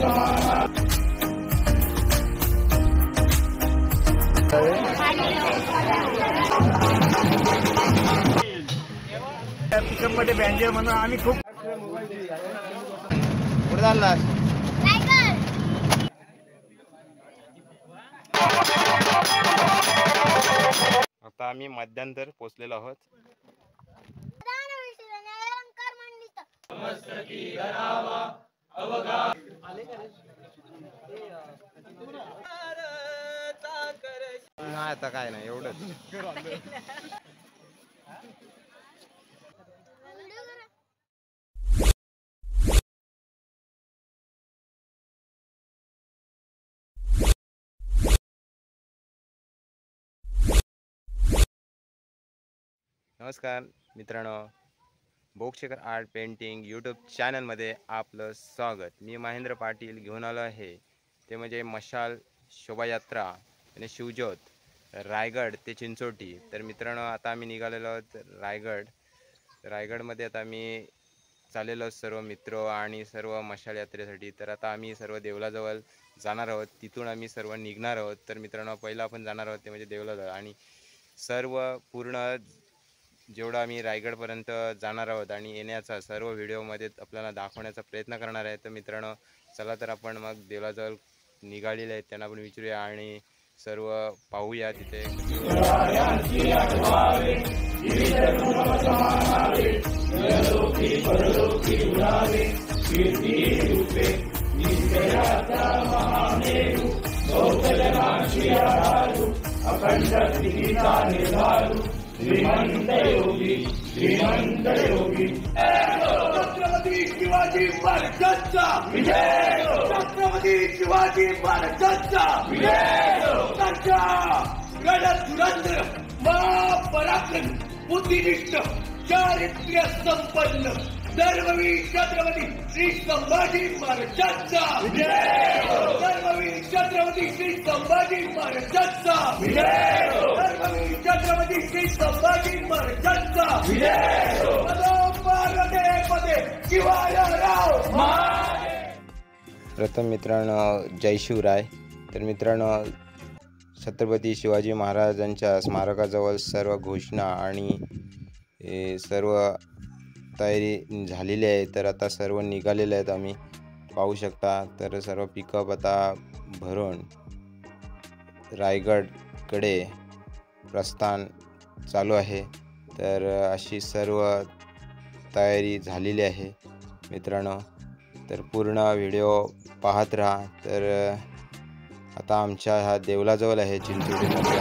Pickup मध्ये बँजर म्हणून आम्ही खूप पुढे चालला. आता आम्ही मध्यांतर पोहोचलेलो आहोत. नाही आता काय नाही एवढंच. नमस्कार मित्रांनो, बोक्षेकर आर्ट पेंटिंग यूट्यूब चॅनलमध्ये आपलं स्वागत. मी महेंद्र पाटील घेऊन आलो आहे ते म्हणजे मशाल शोभायात्रा आणि शिवज्योत रायगड ते चिंचोटी. तर मित्रांनो आता आम्ही निघालेलो आहोत रायगडमध्ये. आता आम्ही चाललेलो सर्व मित्र आणि सर्व मशाल यात्रेसाठी. तर आता आम्ही सर्व देवलाजवळ जाणार आहोत, तिथून आम्ही सर्व निघणार आहोत. तर मित्रांनो पहिला आपण जाणार आहोत ते म्हणजे देवलाजवळ, आणि सर्व पूर्ण जेवढा आम्ही रायगडपर्यंत जाणार आहोत आणि येण्याचा सर्व व्हिडिओमध्ये आपल्याला दाखवण्याचा प्रयत्न करणार आहे. तर मित्रांनो चला तर आपण मग देवलाजवळ निघालेले आहेत त्यांना आपण विचारूया आणि सर्व पाहूया तिथे. श्रीमंत योगी छत्रपती शिवाजी महाराजांचा विजय. छत्रपती शिवाजी महाराजांचा विजय. रणधुरंधर महापराक्रम बुद्धिनिष्ठ चारित्र्य संपन्न धर्मवीर छत्रपती श्री संभाजी महाराजांचा विजय. धर्मवीर छत्रपती श्री संभाजी महाराजांचा विजय. धर्मवीर छत्रपती श्री संभाजी महाराजांचा विजय. प्रथम मित्रांनो जय शिवराय. तर मित्रांनो छत्रपती शिवाजी महाराजांच्या स्मारकाजवळ सर्व घोषणा आणि सर्व तयारी झालेली आहे. तर आता सर्व निघालेले आहेत, आम्ही पाहू शकता. तर सर्व पिकअप आता भरून रायगडकडे प्रस्थान चालू आहे. तर अशी सर्व तयारी झालेली आहे मित्रांनो. तर पूर्ण व्हिडिओ पाहत राहा. तर आता आमच्या हा देवलाजवळ आहे चिंचोटीमध्ये.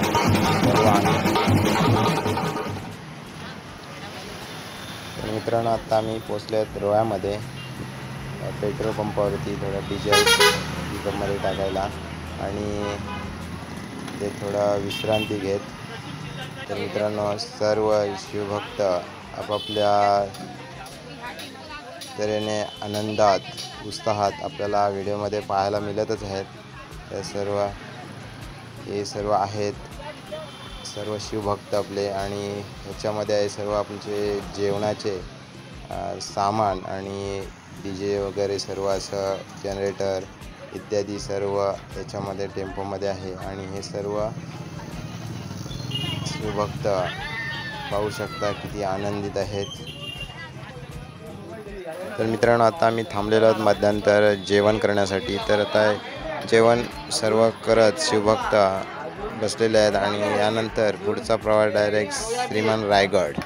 तर मित्रांनो आता आम्ही पोचले आहेत रोह्यामध्ये पेट्रोल पंपावरती थोडं डिझेल पिकअपमध्ये टाकायला आणि ते थोडं विश्रांती घेत. तर मित्रांनो सर्व शिवभक्त आपापल्या तऱ्हेने आनंदात उत्साहात आपल्याला व्हिडिओमध्ये पाहायला मिळतच आहेत. तर हे सर्व आहेत सर्व शिवभक्त आपले, आणि ह्याच्यामध्ये आहे सर्व आमचे जेवणाचे सामान आणि DJ वगैरे सर्व असं जनरेटर इत्यादी सर्व याच्यामध्ये टेम्पोमध्ये आहे. आणि हे सर्व शिवभक्त पाहू शकता किती आनंदित आहेत. तर मित्रांनो आता आम्ही थांबलेलो आहोत मध्यांतर जेवण करण्यासाठी. तर आता जेवण सर्व करत शिवभक्त बसलेले आहेत आणि यानंतर पुढचा प्रवास डायरेक्ट श्रीमान रायगड.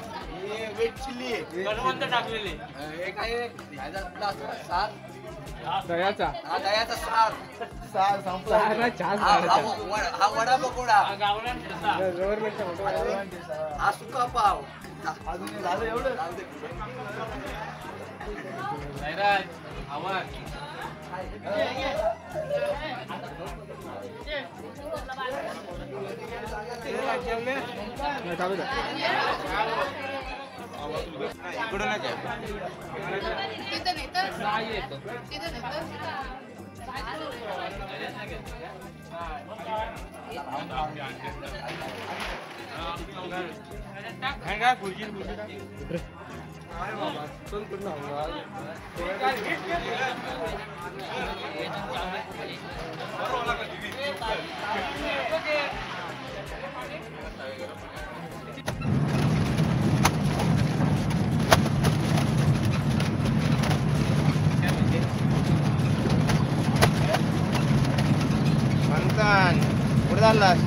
कुठे चाललास?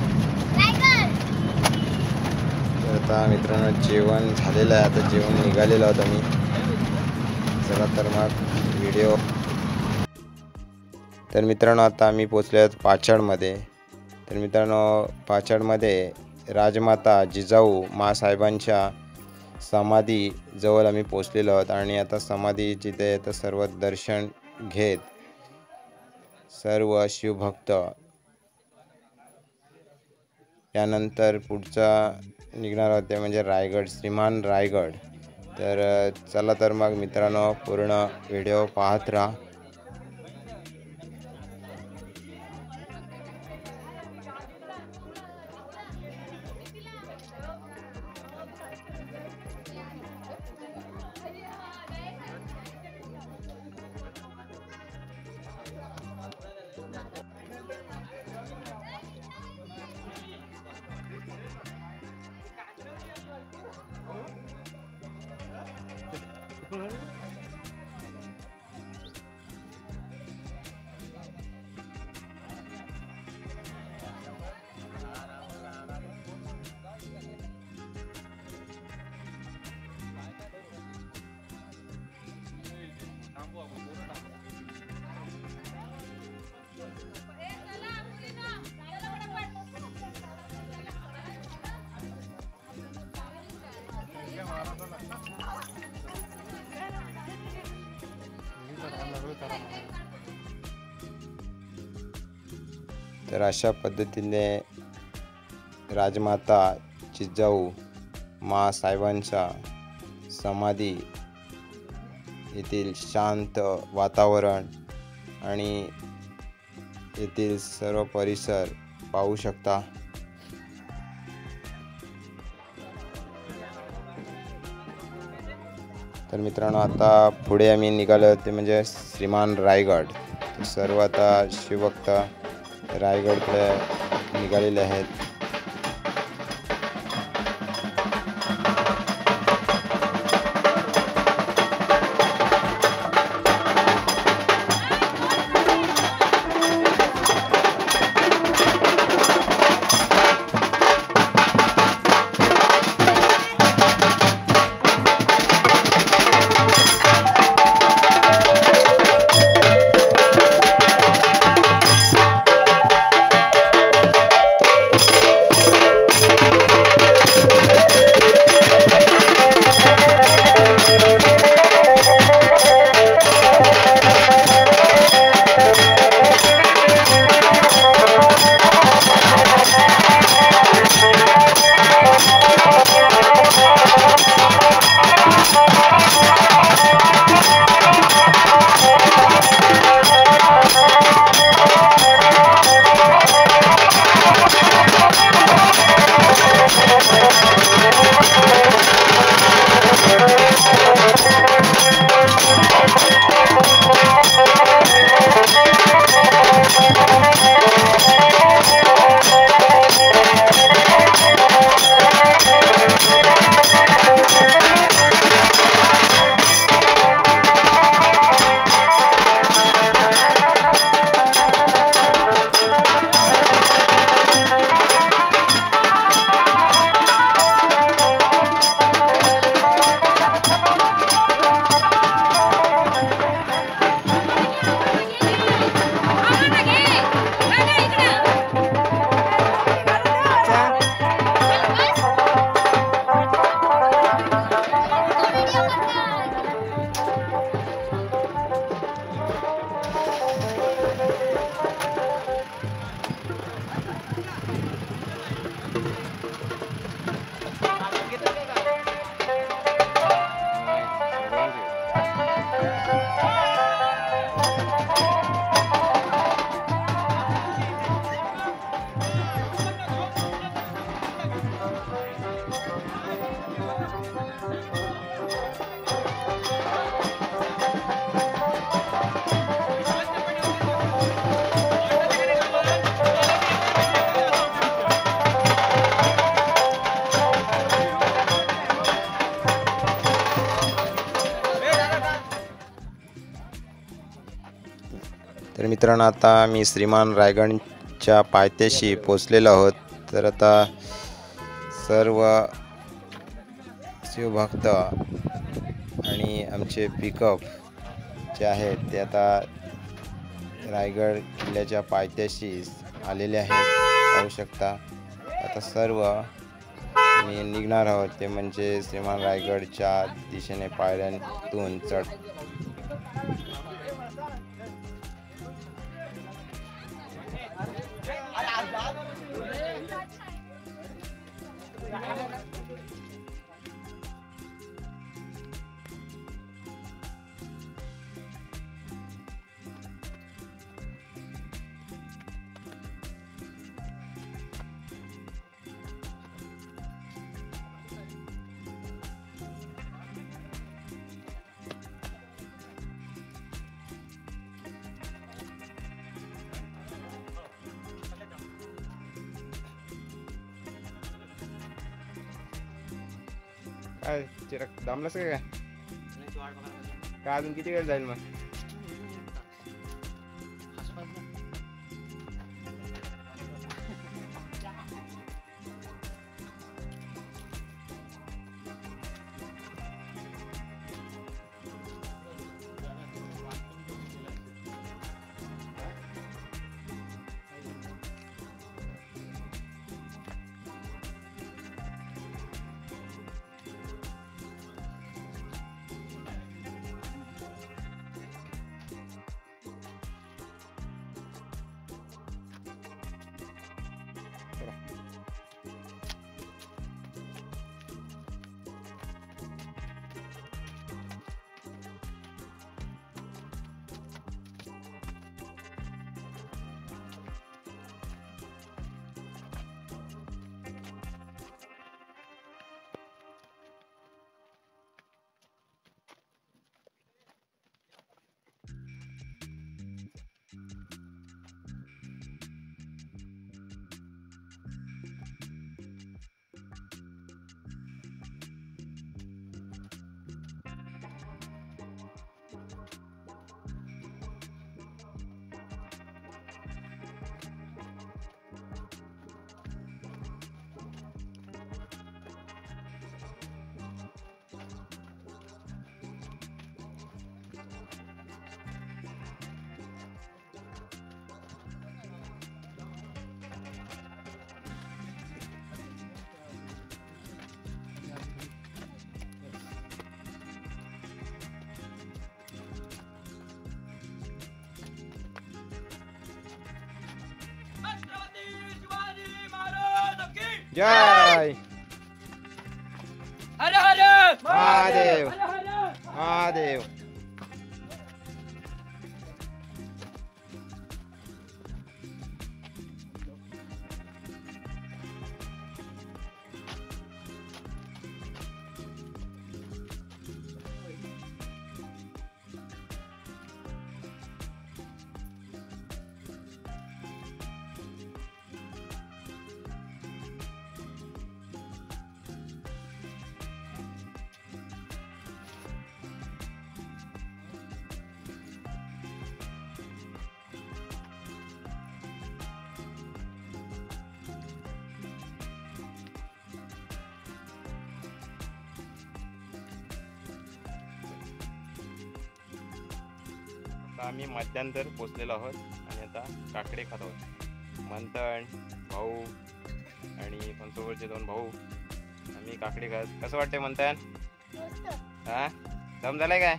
तर आता मित्रांनो जेवण झालेलं आहे. आता जेवण निघालेलं होतं मी. चला तर मग व्हिडिओ. तर मित्रांनो आता आम्ही पोचलो आहोत पाचाडमध्ये. तर मित्रांनो पाचाडमध्ये राजमाता जिजाऊ मासाहेबांच्या समाधी जवळ आम्ही पोचलेलो आहोत आणि आता समाधी जिथे तर सर्व दर्शन घेत सर्व शिवभक्त यानंतर पुढचा निघणार होते म्हणजे रायगड, श्रीमान रायगड. तर चला तर मग मित्रांनो पूर्ण व्हिडिओ पाहत राहा. तर अशा पद्धतीने राजमाता जिजाऊ मासाहेबांच्या समाधी येथील शांत वातावरण आणि येथील सर्व परिसर पाहू शकता. तर मित्रांनो आता पुढे आम्ही निघालो ते म्हणजे श्रीमान रायगड. सर्व आता शिवभक्त रायगडकडे निघालेले आहेत. तर मित्रांनो आता मी श्रीमान रायगडच्या पायथ्याशी पोचलेलो आहोत. तर आता सर्व शिवभक्त आणि आमचे पिकअप जे आहेत ते आता रायगड किल्ल्याच्या पायथ्याशी आलेले आहेत. पाहू शकता आता सर्व मी निघणार आहोत ते म्हणजे श्रीमान रायगडच्या दिशेने पायऱ्यांतून चढ. काय चिरक दामलास काय काय अजून किती वेळ जाईल मग? जय हर हर महादेव हर हर महादेव. आता आम्ही मध्यांतर पोचलेलो आहोत आणि आता काकडे खात आहोत. मंथन भाऊ आणि पंचोबरचे 2 भाऊ आम्ही काकडे खात. कसं वाटतंय मंथन? हा दम झालाय काय?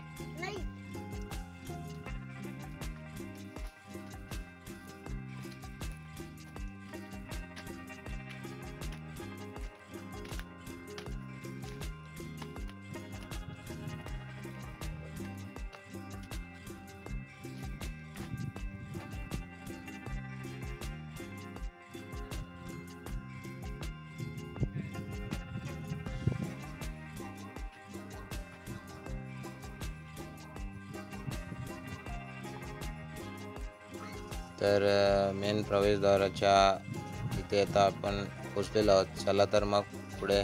तर मेन प्रवेशद्वाराच्या इथे आता आपण पोचलेलो आहोत. चला तर मग पुढे.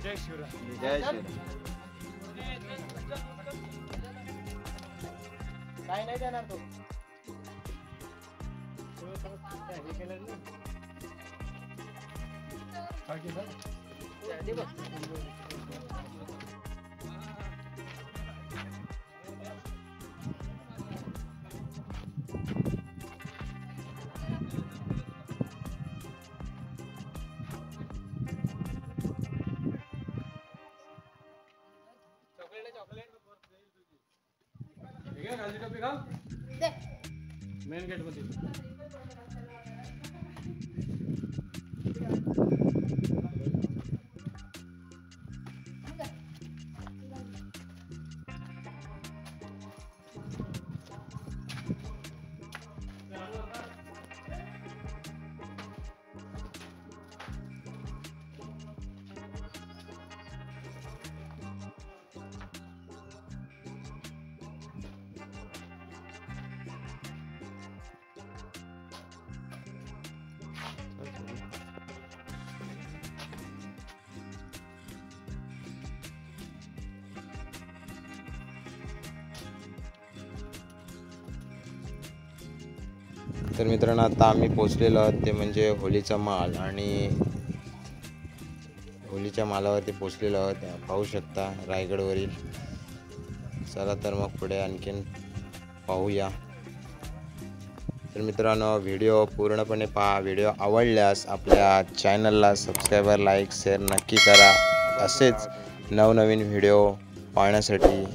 जय शिवराय. जय श्री काय नाही देणार तो. मेन गेट मध्ये तर मित्रांनो आता आम्ही पोचलेलो आहोत ते म्हणजे होलीचा माल, आणि होलीच्या मालावरती पोचलेलो आहोत, पाहू शकता रायगडवरील. चला तर मग पुढे आणखीन पाहूया. तर मित्रांनो व्हिडिओ पूर्णपणे पहा. व्हिडिओ आवडल्यास आपल्या चॅनलला सबस्क्राईबर लाईक शेअर नक्की करा. असेच नवनवीन व्हिडिओ पाहण्यासाठी.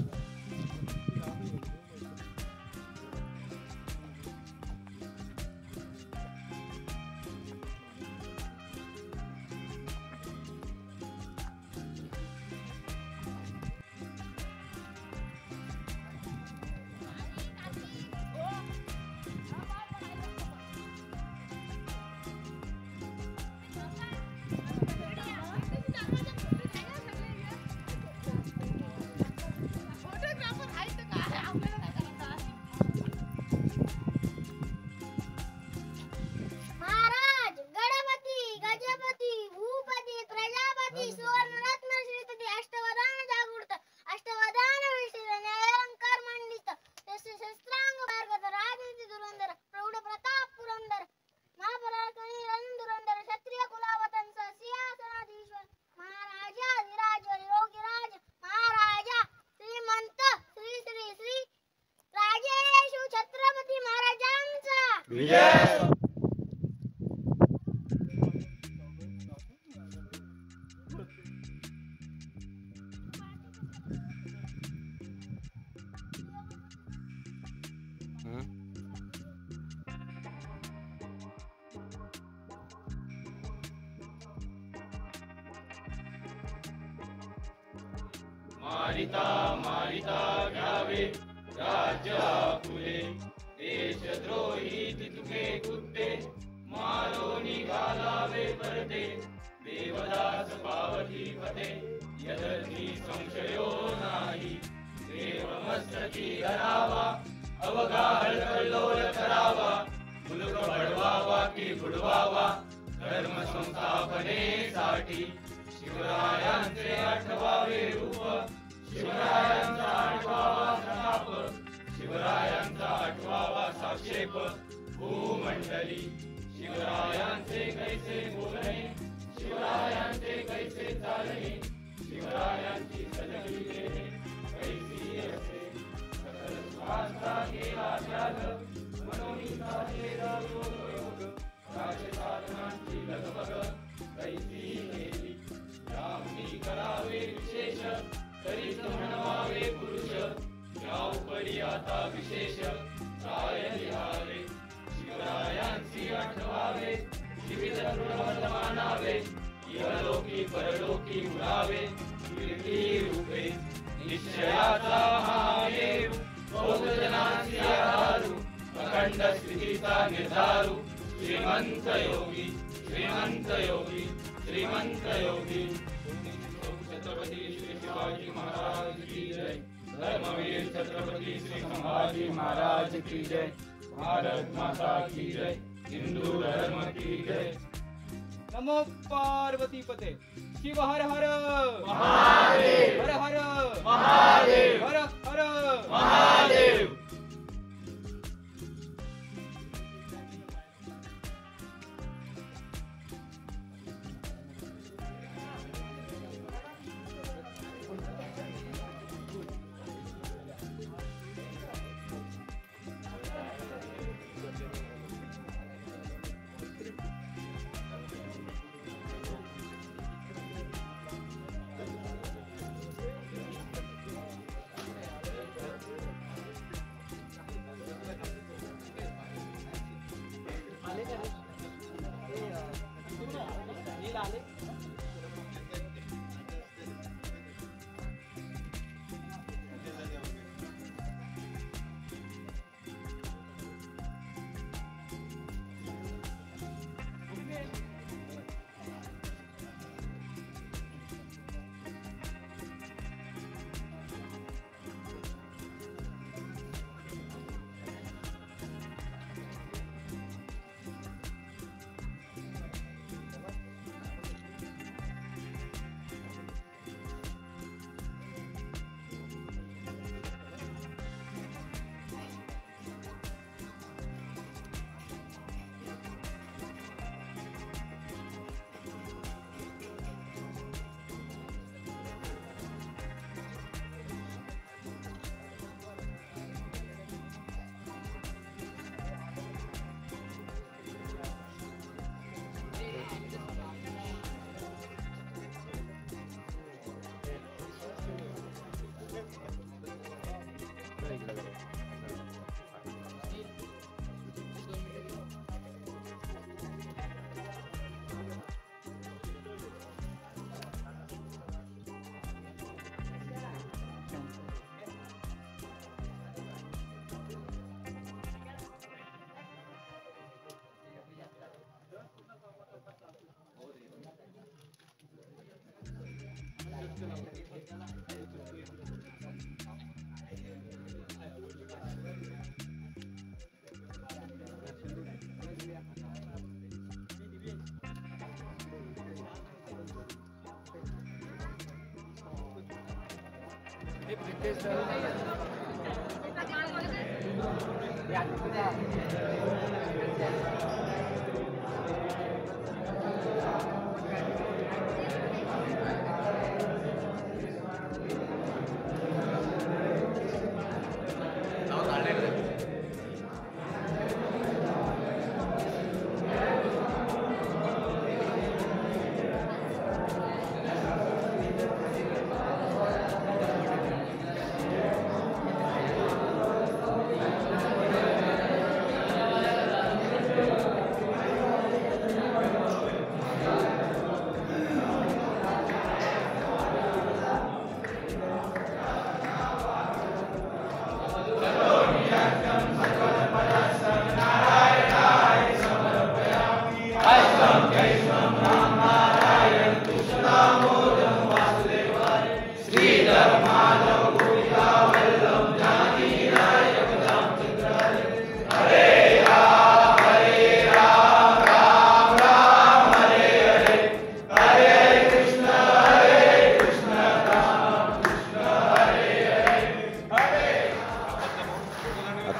मारिता मारिता घ्यावे राज्य फुले, देशद्रोही तितके कुत्ते मारोनी घालावे परते. देवदास पावती पते यदर्थी संशयो नाही, देवमस्तकी धरावा अवघा हळकल्लोल करावा. मुलुक बळवावा की बुडवावा धर्म संस्थापनेसाठी. शिवरायांचे आठवावे रूप, शिवरायांचा आठवावा प्रताप, शिवरायांचा आठवावा साक्षेप भूमंडली. शिवरायांचे कैसे बोलणे, शिवरायांचे कैसे चालणे, शिवरायांची सजली देणे कैसी असे. सकल स्वार्था केला त्याग, मनोनीचा केला योग, राजसाधनांची लगबग कैसी केली. रामनी करावे विशेष, तरीच म्हणवावे पुरुष, या उपरी आता विशेष काय लिहावे. शिवरायांची आठवावे, विविध तृणवल मानावे, इहलोकी परलोकी उरावे. कीर्ती रूपे निश्चयाचा महादेव, बहुजनांची आधारू, अखंड स्थितीचा निर्धारू. श्रीमंत योगी, श्रीमंत योगी, श्रीमंत योगी. छत्रपती श्री शिवाजी महाराज की जय. धर्मवीर छत्रपती श्री संभाजी महाराज की जय. भारत माता की जय. हिंदू धर्म की जय. नमो पार्वती पते. शिव हर हर महादेव, हर हर महादेव, हर हर महादेव.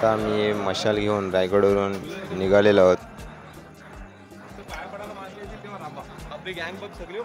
आता आम्ही मशाल घेऊन रायगडवरून निघालेलो आहोत. आपली गँग बघ सगळी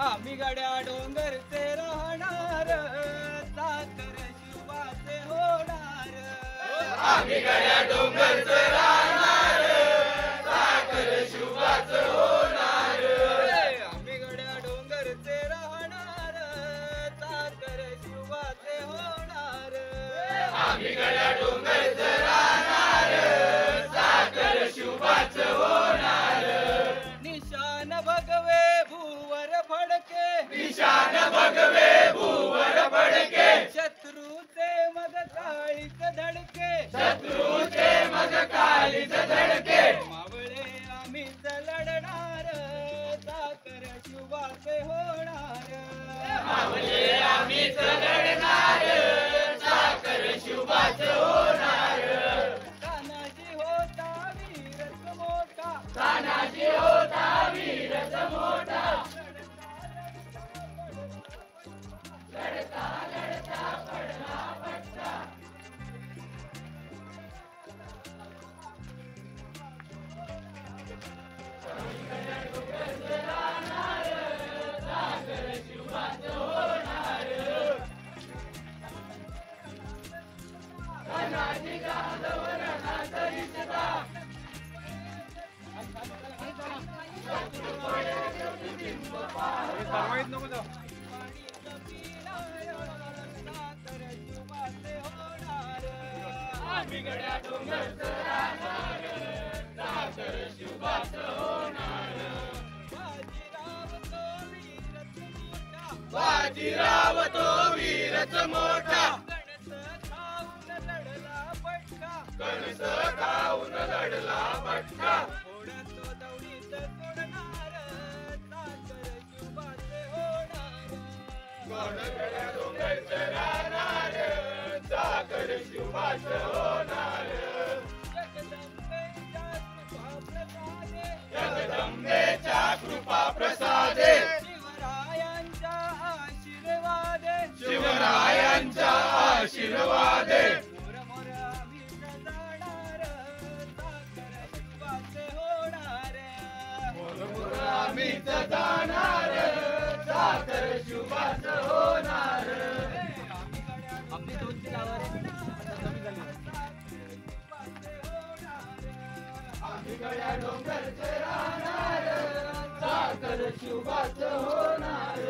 आम्ही गड्या डोंगरचे राहणार, साखर शिवाचे होणार. आम्ही गड्या डोंगरचे राहणार, साखर शिवाचे होणार. आम्ही गड्या डोंगरचे राहणार, साखर शिवाचे होणार. आम्ही गड्या डोंगरचे राहणार, साखर शिवाचे होणार. निशान भगवे भूवर फडके, निशान भगवे भूवर फडके. शत्रूचे मग काळीच धडके, शत्रूचे मग काळीच धडके. मावळे आम्हीच लढणार, साखर शिवाचे होणार. मावळे आम्हीच लढणार, साखर शिवाचे होणार. तानाजी होता वीरच मोठा, तानाजी होता वीरच मोठा. लढता लढता पडला पट्टा. तानाजी जाधव रणात दिसला. आम्ही गड्या डोंगरचं राहणार, साखर शिवाचं होणार. बाजीराव तो वीरच मोठा. कणस खाऊन लढला पट्टा. थोडं दौडीत सोडणार, साखर शिवाचे होणार. गड्या डोंगरचं राहणार, साखर शिवाचं होणार. जगदंबेच्या कृपा प्रसादे, शिवरायांच्या आशीर्वादे, शिवरायांच्या आयांचा आशीर्वादे मोर मोर आम्ही जाणार साखर शिवाचे होणार आम्हीच जाणार साखर शुभाच होणार आपली दोनची लावर कमी झाली आम्ही गड्या डोंगरचे राहणार साखर शुभाच होणार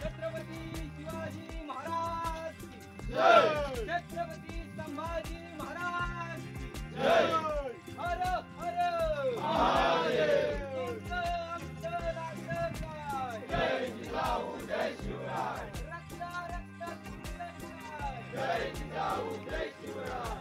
छत्रपती शिवाजी महाराज की जय छत्रपती संभाजी महाराज की जय हर हर महादेव तुमचं आमचं राज्य काय जय जिजाऊ जय शिवराय रक्त रक्त शिवराय जय जिजाऊ जय शिवराय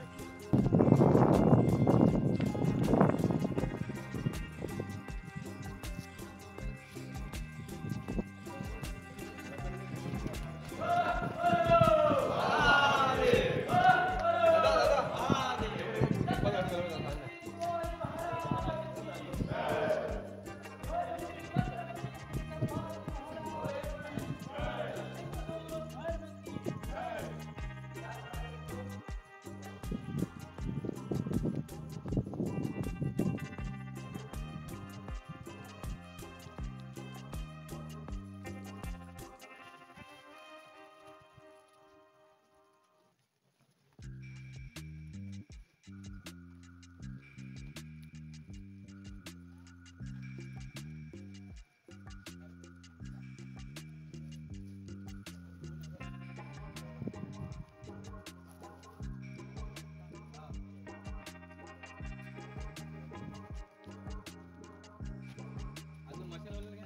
अजून मशीन वगैरे घ्या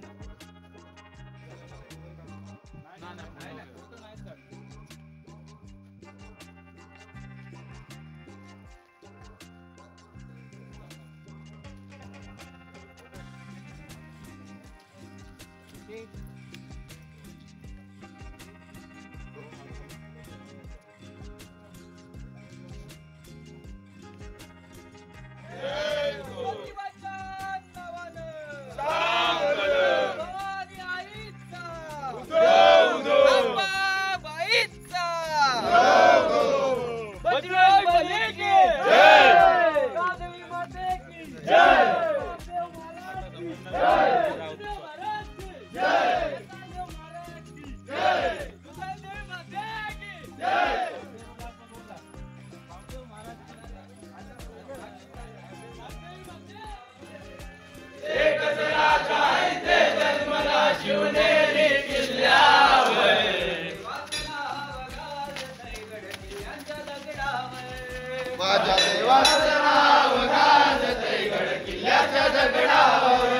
ना नाही नाही तो तर नाहीच काढ. प्रतिभाच्या नावानं भवानी आईचा अंबाबाईचा बजरंग बली की गाजवी माते की रामदेव महाराज की रामदेव महाराज की रामदेव महाराज की गाजवी माते की रामदेव महाराज एकच राजा आहे ते जन्मला शिवनेरी किल्ल्यावर माझ्या देवाचं नाव गाजतंय गड किल्ल्याच्या दगडावर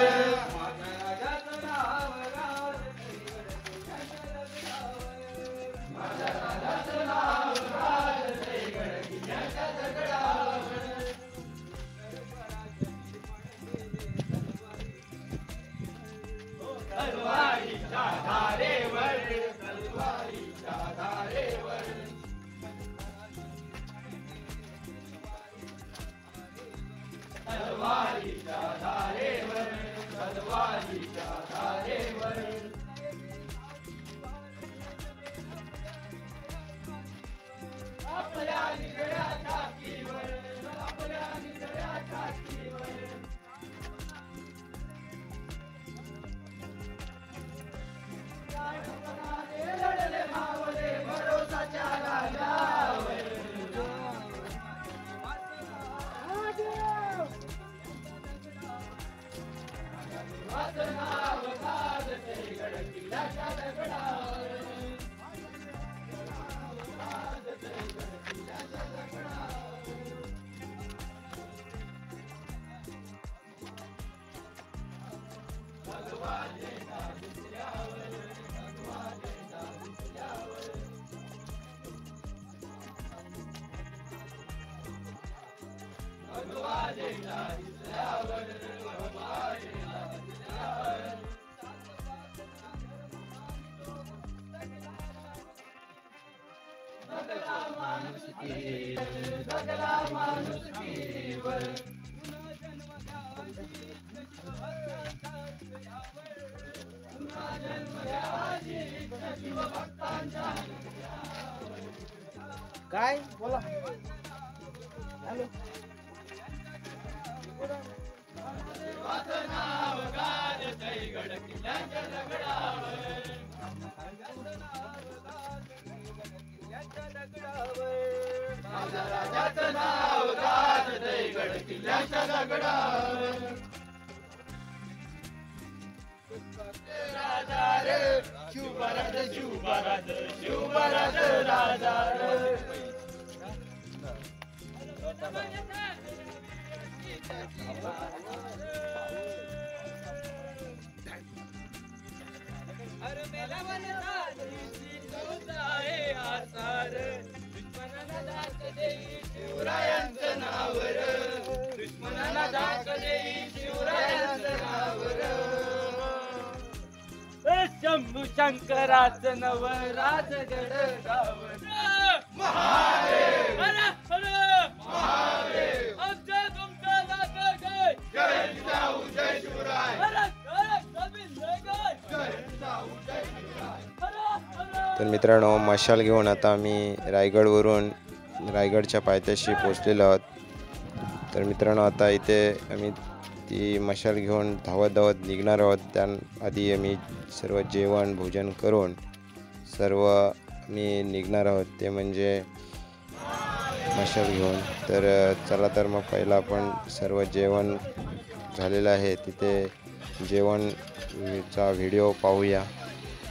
तलवारीच्या धारेवर तलवारीच्या धारेवर तलवारीच्या धारेवर तलवारीच्या धारेवर आपल्या निगड्या टाकीवर आपल्या निगड्या टाकीवर लढले मावले भरोसाच्या गाण्यावर माझं नाव गाजतंय गड किल्ल्याच्या दगडावर गाजतंय गड किल्ल्याच्या दगडावर भगवानेचा दिसल्यावर भगवानेचा दिसल्यावर भगवानेचा दिसल्यावर भगवानेचा दिसल्यावर दगडा माणुसकीवर काय बोला हॅलो राजाचं नाव गाजतंय गड किल्ल्याच्या दगडावर राजा रे शिवराज शिवराज शिवराज राजा रे शिवरायांचं नाव रे दुश्मनाला धाक देई शिवरायांचं नाव रे शंभू शंकराचं नव राजगड गाव महादेव महादेव आमच्या तुमच्या जातं जय जय जिजाऊ जय शिवराय जय जिजाऊ जय शिवराय तर मित्रांनो मशाल घेऊन आता आम्ही रायगडच्या पायथ्याशी पोचलेलो आहोत. तर मित्रांनो आता इथे आम्ही ती मशाल घेऊन धावत निघणार आहोत. त्याआधी आम्ही सर्व जेवण भोजन करून सर्व मी निघणार आहोत, ते म्हणजे मशाल घेऊन. तर चला तर मग पहिला आपण सर्व जेवण झालेलं आहे तिथे जेवणचा व्हिडिओ पाहूया.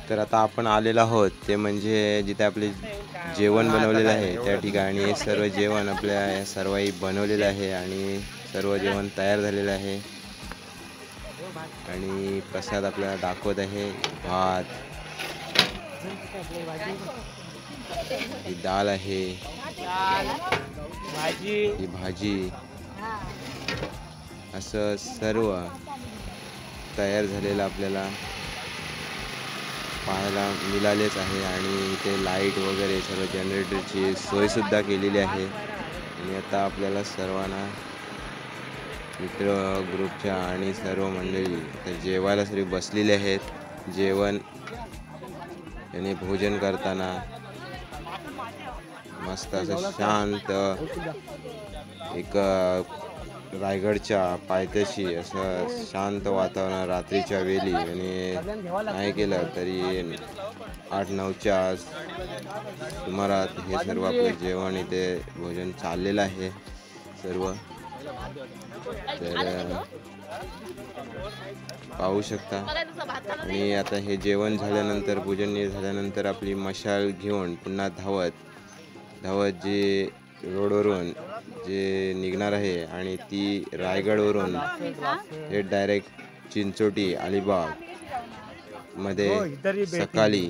तर आता आपण आलेलो आहोत ते म्हणजे जिथे आपले जेवण बनवलेलं आहे त्या ठिकाणी. सर्व जेवण आपल्या सर्वांनी बनवलेलं आहे आणि सर्व जेवण तयार झालेलं आहे आणि प्रसाद आपल्याला दाखवत आहे. भात, ही डाळ आहे, ही भाजी, असं सर्व तयार झालेलं आपल्याला पाहायला मिळालेच आहे. आणि इथे लाईट वगैरे सर्व जनरेटरची सोयसुद्धा केलेली आहे. आणि आता आपल्याला सर्वांना मित्र ग्रुपच्या आणि सर्व मंडळी तर जेवायला सर्व बसलेले आहेत. जेवण आणि भोजन करताना मस्त असं शांत एक रायगडच्या पायथ्याशी असं शांत वातावरण रात्रीच्या वेळी. आणि नाही केलं तरी 8-9च्या सुमारात हे सर्व आपलं जेवण इथे भोजन चाललेलं आहे सर्व. तर पाहू शकता. आणि आता हे जेवण झाल्यानंतर भोजन झाल्यानंतर आपली मशाल घेऊन पुन्हा धावत जे रोडवरून जे निघणार आहे आणि ती रायगडवरून हे डायरेक्ट चिंचोटी अलिबाग मध्ये सकाळी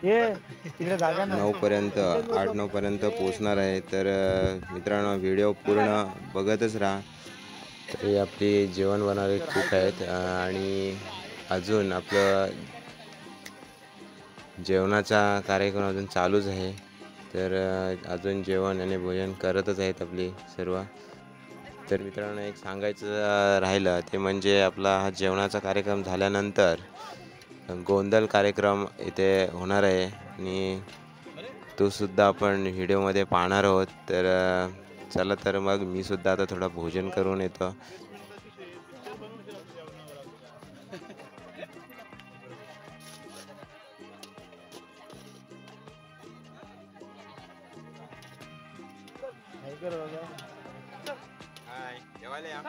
8-9 पर्यंत पोहोचणार आहे. तर मित्रांनो व्हिडिओ पूर्ण बघतच राहा. तरी आपली जेवण बनवणारे खूप आहेत आणि अजून आपलं जेवणाचा कार्यक्रम अजून चालूच आहे. तर अजून जेवण आणि भोजन करतच आहेत आपली सर्व. तर मित्रांनो एक सांगायचं राहिलं ते म्हणजे आपला हा जेवणाचा कार्यक्रम झाल्यानंतर गोंधळ कार्यक्रम इथे होणार आहे आणि तो सुद्धा आपण व्हिडिओमध्ये पाहणार आहोत. तर चला तर मग मी सुद्धा आता थोडा भोजन करून येतो. हाय जेवायला या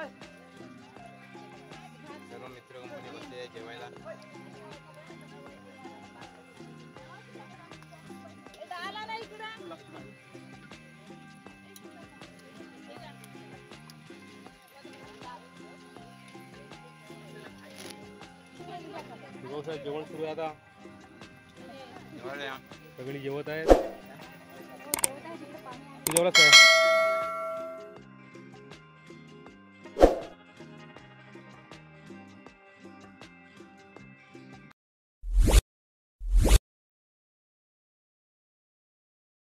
सर्व मित्र कंपनी बसले जेवायला. जेवण सुरू आहे आता. जेवायला या. सगळी जेवत आहेत. तू जेवलास काय?